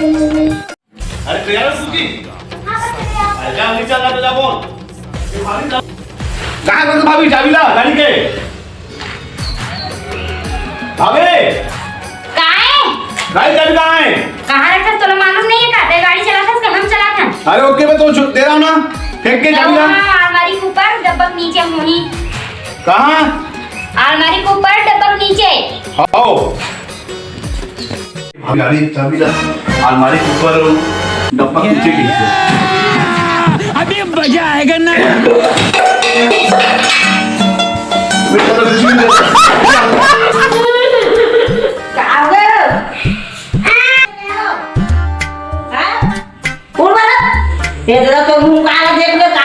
अरे तैयार हो सुकी? जा नीचे ला जा बोल। कहाँ है भाभी चाबी ला गाड़ी के? भाभी गाड़ी चाबी कहाँ है? कहाँ रखा तुला मालूम नहीं है का? ते गाड़ी चलाता कि हम चलाता? अरे ओके मैं तो दे रहा हूँ ना, फेंक के चाबी ला। अलमारी के ऊपर डब्बा के नीचे होनी। कहाँ? अलमारी के ऊपर डब्बा के नीचे। आओ भाभी गाड़ी चाबी ला, अलमारी के ऊपर डब्बा के नीचे की। अभी मजा आएगा ना। ये जरा तो मुंह काला देख ले का